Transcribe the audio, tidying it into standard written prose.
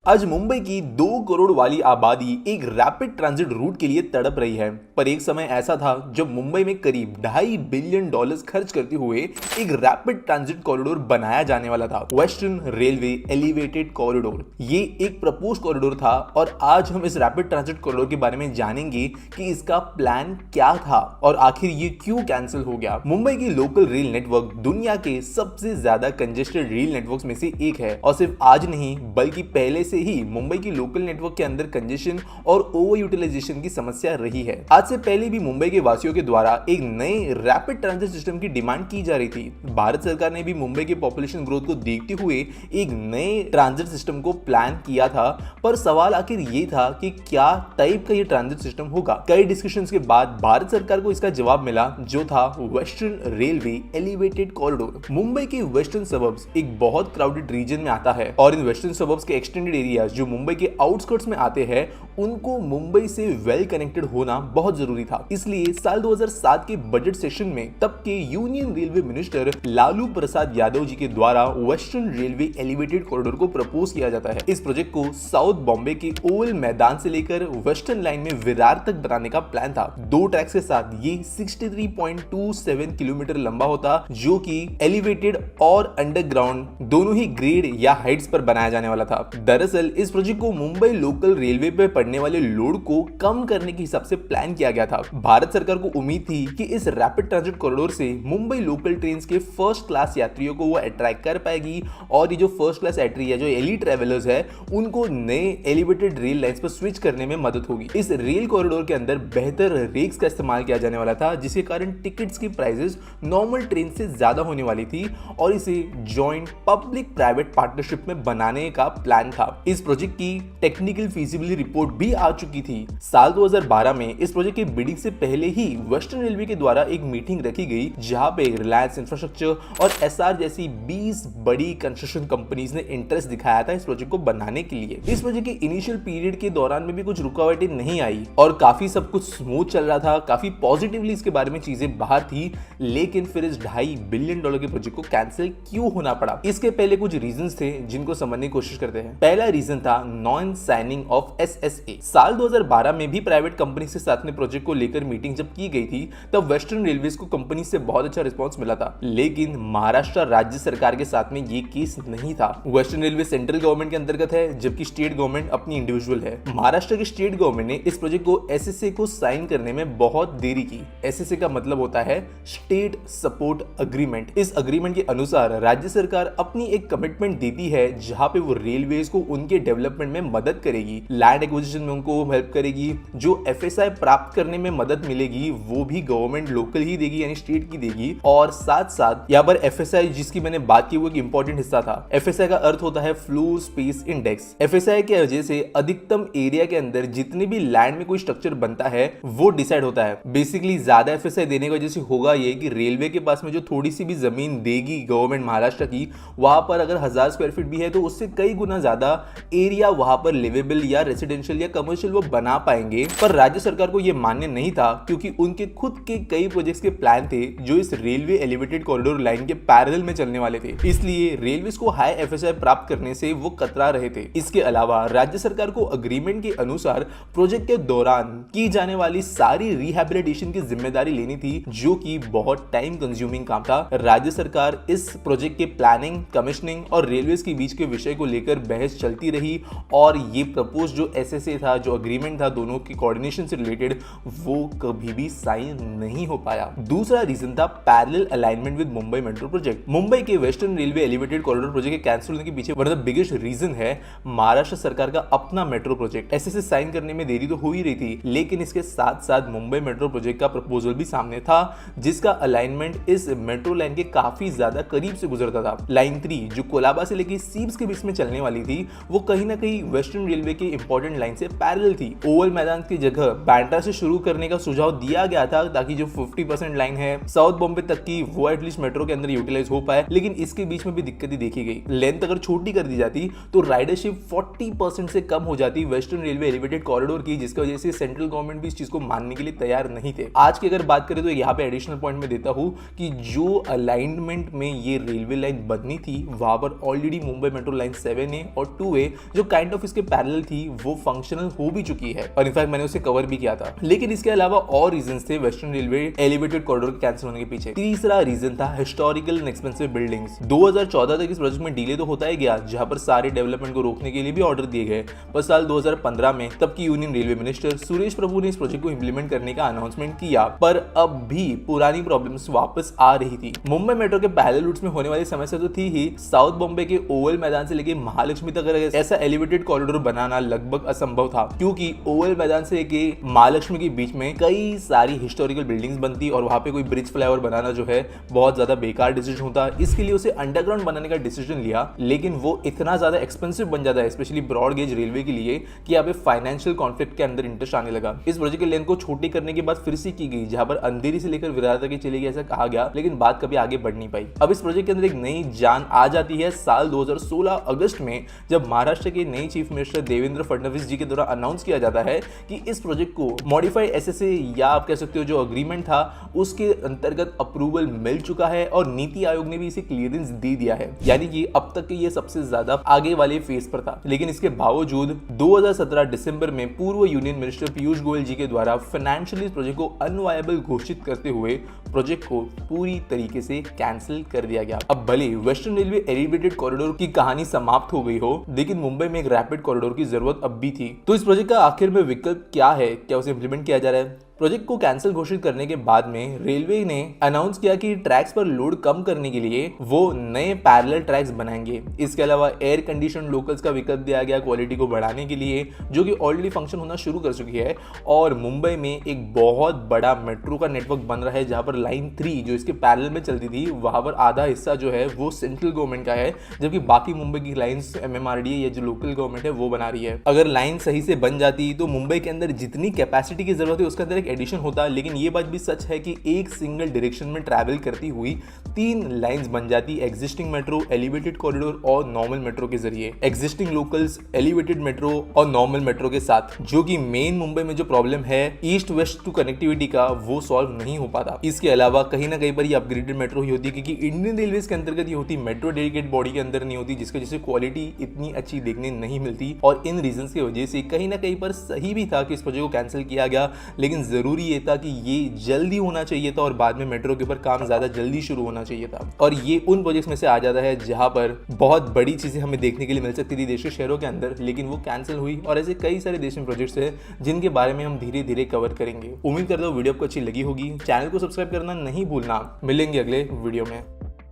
आज मुंबई की 2 करोड़ वाली आबादी एक रैपिड ट्रांजिट रूट के लिए तड़प रही है। पर एक समय ऐसा था जब मुंबई में करीब $2.5 बिलियन खर्च करते हुए एक रैपिड ट्रांजिट कॉरिडोर बनाया जाने वाला था, वेस्टर्न रेलवे एलिवेटेड कॉरिडोर। ये एक प्रपोज कॉरिडोर था और आज हम इस रैपिड ट्रांजिट कॉरिडोर के बारे में जानेंगे कि इसका प्लान क्या था और आखिर ये क्यों कैंसिल हो गया। मुंबई की लोकल रेल नेटवर्क दुनिया के सबसे ज्यादा कंजेस्टेड रेल नेटवर्क्स में से एक है और सिर्फ आज नहीं बल्कि पहले से ही मुंबई की लोकल नेटवर्क के अंदर कंजेशन और ओवर यूटिलाइजेशन की समस्या रही है। आज से पहले भी मुंबई के वासियों के द्वारा एक नए रैपिड ट्रांजिट सिस्टम की डिमांड की जा रही थी। भारत सरकार ने भी मुंबई के पॉपुलेशन ग्रोथ को देखते हुए एक नए ट्रांजिट सिस्टम को प्लान किया था, पर सवाल आखिर ये था कि क्या टाइप का ये ट्रांजिट सिस्टम होगा। कई डिस्कशंस के बाद भारत सरकार को इसका जवाब मिला, जो था western railway elevated corridor. Mumbai के वेस्टर्न सबर्ब्स एक बहुत क्राउडेड रीजन में आता है और इन वेस्टर्न सबर्ब्स के एक्सटेंडेड एरिया जो मुंबई के आउटस्कर्ट्स में आते हैं उनको मुंबई से वेल कनेक्टेड होना बहुत जरूरी था। इसलिए साल 2007 के बजट सेशन में तब के union railway minister Lalu Prasad Yadav ji के द्वारा वेस्टर्न रेलवे एलिवेटेड कॉरिडोर को प्रपोज किया जाता है। इस प्रोजेक्ट को साउथ बॉम्बे के ओवल मैदान से लेकर वेस्टर्न लाइन में विरार तक बनाने का प्लान था। 2 ट्रैक्स के साथ ये 63.27 किलोमीटर लंबा होता, जो कि एलिवेटेड और अंडरग्राउंड दोनों ही ग्रेड या हाइट्स पर बनाया जाने वाला था। दरअसल इस प्रोजेक्ट को मुंबई लोकल रेलवे पे पड़ने वाले लोड को कम करने के हिसाब से प्लान किया गया था। भारत सरकार को उम्मीद थी कि इस रैपिड ट्रांजिट कॉरिडोर से मुंबई लोकल ट्रेन के फर्स्ट क्लास यात्रियों को वो अट्रैक्ट कर पाएगी और ये जो फर्स्ट क्लास यात्री है, जो एलीट ट्रैवलर्स है, उनको नए एलिवेटेड रेल लाइंस पर स्विच करने में मदद होगी। इस रेल कॉरिडोर के अंदर बेहतर रेक्स का इस्तेमाल किया जाने वाला था, जिसके कारण टिकट्स की प्राइसेस नॉर्मल ट्रेन से ज्यादा होने वाली थी और इसे जॉइंट पब्लिक प्राइवेट पार्टनरशिप में बनाने का प्लान था। इस प्रोजेक्ट की टेक्निकल फीजिबिलिटी रिपोर्ट भी आ चुकी थी। साल 2012 में इस प्रोजेक्ट की बिडिंग से पहले ही वेस्टर्न रेलवे के द्वारा एक मीटिंग रखी गई, जहां पे रिलायंस इंफ्रास्ट्रक्चर और एसआर जैसी 20 बड़ी कंस्ट्रक्शन कंपनीज ने इंटरेस्ट दिखाया था इस प्रोजेक्ट को बनाने के लिए। इस प्रोजेक्ट के इनिशियल पीरियड के दौरान में भी कुछ रुकावटें नहीं आई और काफी सब कुछ स्मूथ चल रहा था, काफी पॉजिटिवली इसके बारे में चीजें बाहर थी। लेकिन फिर इस $2.5 बिलियन के प्रोजेक्ट को कैंसिल क्यों होना पड़ा, इसके पहले कुछ रीजंस थे जिनको समझने की कोशिश करते हैं। पहला रीजन था नॉन साइनिंग ऑफ एसएसए। साल 2012 में भी प्राइवेट कंपनी के साथ में प्रोजेक्ट को लेकर मीटिंग जब की गई थी, तब वेस्टर्न रेलवेज को कंपनी से बहुत अच्छा रिस्पांस मिला था। लेकिन महाराष्ट्र राज्य सरकार के साथ में ये केस नहीं था। वेस्टर्न रेलवे सेंट्रल गवर्नमेंट के अंतर्गत है, जबकि स्टेट गवर्नमेंट अपनी इंडिविजुअल है। महाराष्ट्र की स्टेट गवर्नमेंट ने इस प्रोजेक्ट को एसएसए को साइन करने में बहुत देरी की। एसएसए का मतलब होता है स्टेट सपोर्ट अग्रीमेंट। इस अग्रीमेंट के अनुसार राज्य सरकार अपनी एक कमिटमेंट देती है, जहां पे वो रेलवेज को उनके डेवलपमेंट में मदद करेगी, लैंड एक्विजिशन में उनको हेल्प करेगी, जो एफएसआई प्राप्त करने में मदद मिलेगी वो भी गवर्नमेंट लोकल ही देगी, यानी स्टेट की देगी। और साथ साथ यहाँ पर एफएसआई जिसकी मैंने बात की वो एक इंपॉर्टेंट हिस्सा था। एफएसआई का अर्थ होता है फ्लो स्पेस इंडेक्स। एफएसआई के वजह से अधिकतम एरिया के अंदर जितने भी लैंड में कोई स्ट्रक्चर बनता है वो डिसाइड होता है। बेसिकली ज्यादा एफएसआई देने की वजह से होगा ये कि रेलवे के पास में जो थोड़ी सी भी जमीन देगी गवर्नमेंट महाराष्ट्र की, वहां पर अगर 1000 स्क्वायर फीट भी है तो उससे कई गुना ज्यादा एरिया वहां पर लिवेबल या रेसिडेंशियल या कमर्शियल वो बना पाएंगे। पर राज्य सरकार को ये मान्य नहीं था, क्योंकि उनके खुद के कई प्रोजेक्ट्स के प्लान थे जो इस रेलवे एलिवेटेड कॉरिडोर लाइन के पैरेलल में चलने वाले थे। इसलिए रेलवेज को हाई एफएसआई प्राप्त करने से वो कतरा रहे थे। इसके अलावा राज्य सरकार को अग्रीमेंट के अनुसार प्रोजेक्ट के दौरान की जाने वाली सारी रिहैबिलिटेशन की जिम्मेदारी लेनी थी, जो कि बहुत टाइम कंज्यूमिंग काम था। राज्य सरकार इस प्रोजेक्ट के प्लानिंग, कमिश्निंग और रेलवेज के बीच के विषय को लेकर बहस चलती रही और ये प्रपोज जो एसएसए था, जो अग्रीमेंट था दोनों की कोऑर्डिनेशन से रिलेटेड, वो कभी भी साइन नहीं हो पाया। दूसरा रीजन था parallel alignment with Mumbai metro project. Mumbai के western railway elevated corridor project के कैंसिल होने के पीछे one of the biggest reason है महाराष्ट्र सरकार का अपना मेट्रो प्रोजेक्ट। एसएसए साइन करने में देरी तो हो ही रही थी, लेकिन इसके साथ साथ मुंबई मेट्रो प्रोजेक्ट का प्रपोजल भी सामने था, जिसका अलाइनमेंट इस मेट्रो लाइन के काफी ज्यादा करीब से गुजरता था। लाइन 3 जो कोलाबा से लेकर सीब्स के बीच में चलने वाली थी, वो कहीं ना कहीं वेस्टर्न रेलवे के इंपॉर्टेंट लाइन से पैरेलल थी। ओवल मैदान की जगह बैंड्रा से शुरू करने का सुझाव दिया गया था, ताकि जो 50% लाइन है साउथ बॉम्बे तक की, वो एटलीस्ट मेट्रो के अंदर यूटिलाइज हो पाए। लेकिन इसके बीच में भी दिक्कतें देखी गई। लेंथ अगर छोटी कर दी जाती तो राइडरशिप 40% से कम हो जाती वेस्टर्न रेलवे एलिवेटेड कॉरिडोर की, जिसकी वजह से सेंट्रल गवर्नमेंट भी इस चीज को मानने के लिए तैयार नहीं थे। आज की अगर बात करें तो यहाँ पे एडिशनल पॉइंट में देता हूँ कि जो अलाइनमेंट में ये रेलवे लाइन बननी थी, वहां पर already Mumbai metro line 7A और 2A हुए जो काइंड ऑफ इसके पैरेलल थी वो फंक्शनल हो भी चुकी है और इनफैक्ट मैंने उसे कवर भी किया था। लेकिन इसके अलावा और रीजंस थे वेस्टर्न रेलवे एलिवेटेड कॉरिडोर के कैंसिल होने के पीछे। तीसरा रीजन था हिस्टोरिकल एंड एक्सपेंसिव बिल्डिंग्स। 2014 तक इस प्रोजेक्ट में डिले तो होता ही गया, जहां पर सारे डेवलपमेंट को रोकने के लिए भी ऑर्डर दिए गए, पर साल 2015 में तब की यूनियन रेलवे मिनिस्टर सुरेश प्रभु ने इस प्रोजेक्ट को इंप्लीमेंट करने का अनाउंसमेंट किया, पर अब भी पुरानी प्रॉब्लम्स वापस आ रही थी। मुंबई मेट्रो के पैरेलल रूट्स में होने वाली समस्या तो थी ही, साउथ बॉम्बे के ओवल मैदान से लेके महालक्ष्मी तक ऐसा एलिवेटेड कॉरिडोर बनाना लगभग असंभव था, क्योंकि ओवल मैदान से लेके महालक्ष्मी के बीच में कई सारी हिस्टोरिकल बिल्डिंग्स बनती और वहां पे कोई ब्रिज फ्लाईओवर बनाना जो है बहुत ज्यादा बेकार डिसीजन होता। इसके लिए उसे अंडरग्राउंड बनाने का डिसीजन लिया, लेकिन वो इतना ज्यादा एक्सपेंसिव बन जाता है स्पेशली ब्रॉड गेज रेलवे के लिए कि यहाँ पे फाइनेंशियल कॉन्फ्लिक्ट के अंदर इंटरेस्ट आने लगा। इस प्रोजेक्ट के लेंथ को छोटी करने के बाद फिर से की गई, जहां पर अंधेरी से लेकर विरार तक चली गई ऐसा कहा गया, लेकिन बात कभी आगे बढ़ नहीं पाई। अब इस प्रोजेक्ट के अंदर एक नई जान आ जाती है साल 2016 अगस्त में, जब महाराष्ट्र के नए चीफ मिनिस्टर देवेंद्र फडणवीस जी के द्वारा अनाउंस किया जाता है कि इस प्रोजेक्ट को मॉडिफाइड एसएसए या आप कह सकते हो जो अग्रीमेंट था उसके अंतर्गत अप्रूवल मिल चुका है और नीति आयोग ने भी इसे क्लियरेंस दे दिया है, यानी कि अब तक ये सबसे ज्यादा आगे वाले फेज पर था। लेकिन इसके बावजूद 2017 दिसंबर में पूर्व यूनियन मिनिस्टर पीयूष गोयल जी के द्वारा फाइनेंशियली प्रोजेक्ट को अनवायबल घोषित करते हुए प्रोजेक्ट को पूरी तरीके से कैंसिल कर दिया गया। अब भले वेस्टर्न रेलवे एलिवेटेड कॉरिडोर की कहानी समाप्त हो गई हो, लेकिन मुंबई में एक रैपिड कॉरिडोर की जरूरत अब भी थी। तो इस प्रोजेक्ट का आखिर में विकल्प क्या है, क्या उसे इंप्लीमेंट किया जा रहा है? प्रोजेक्ट को कैंसिल घोषित करने के बाद में रेलवे ने अनाउंस किया कि ट्रैक्स पर लोड कम करने के लिए वो नए पैरेलल ट्रैक्स बनाएंगे। इसके अलावा एयर कंडीशन लोकल्स का विकल्प दिया गया क्वालिटी को बढ़ाने के लिए, जो कि ऑलरेडी फंक्शन होना शुरू कर चुकी है। और मुंबई में एक बहुत बड़ा मेट्रो का नेटवर्क बन रहा है, जहां पर लाइन 3 जो इसके पैरेलल में चलती थी वहां पर आधा हिस्सा जो है वो सेंट्रल गवर्नमेंट का है, जबकि बाकी मुंबई की लाइन्स MMRDA या जो लोकल गवर्नमेंट है वो बना रही है। अगर लाइन सही से बन जाती तो मुंबई के अंदर जितनी कैपेसिटी की जरूरत है उसके अंदर एडिशन होता। लेकिन ये बात भी सच है कि एक सिंगल डायरेक्शन में ट्रैवल करती हुई 3 लाइंस बन जाती, एग्जिस्टिंग मेट्रो, एलिवेटेड कॉरिडोर और नॉर्मल मेट्रो के जरिए। एग्जिस्टिंग लोकल्स, एलिवेटेड मेट्रो और नॉर्मल मेट्रो के साथ, जो कि मेन मुंबई में जो प्रॉब्लम है ईस्ट वेस्ट टू कनेक्टिविटी का, वो सॉल्व नहीं हो पाता। इसके अलावा कहीं ना कहीं पर ये अपग्रेडेड मेट्रो ही होती है, क्योंकि इंडियन रेलवे के अंतर्गत ये होती, मेट्रो डेडिकेटेड बॉडी के अंदर नहीं होती, जिसकी वजह से क्वालिटी इतनी अच्छी देखने नहीं मिलती। और इन रीजंस की वजह से कहीं ना कहीं पर सही भी था कि इस प्रोजेक्ट को कैंसिल किया गया, लेकिन जरूरी ये था कि ये जल्दी होना चाहिए था और बाद में मेट्रो के ऊपर काम ज्यादा जल्दी शुरू होना चाहिए था। और ये उन प्रोजेक्ट्स में से आ जाता है जहां पर बहुत बड़ी चीजें हमें देखने के लिए मिल सकती थी देश के शहरों के अंदर, लेकिन वो कैंसिल हुई। और ऐसे कई सारे देश में प्रोजेक्ट्स हैं जिनके बारे में हम धीरे धीरे कवर करेंगे। उम्मीद करता हूँ वीडियो आपको अच्छी लगी होगी। चैनल को सब्सक्राइब करना नहीं भूलना। मिलेंगे अगले वीडियो में।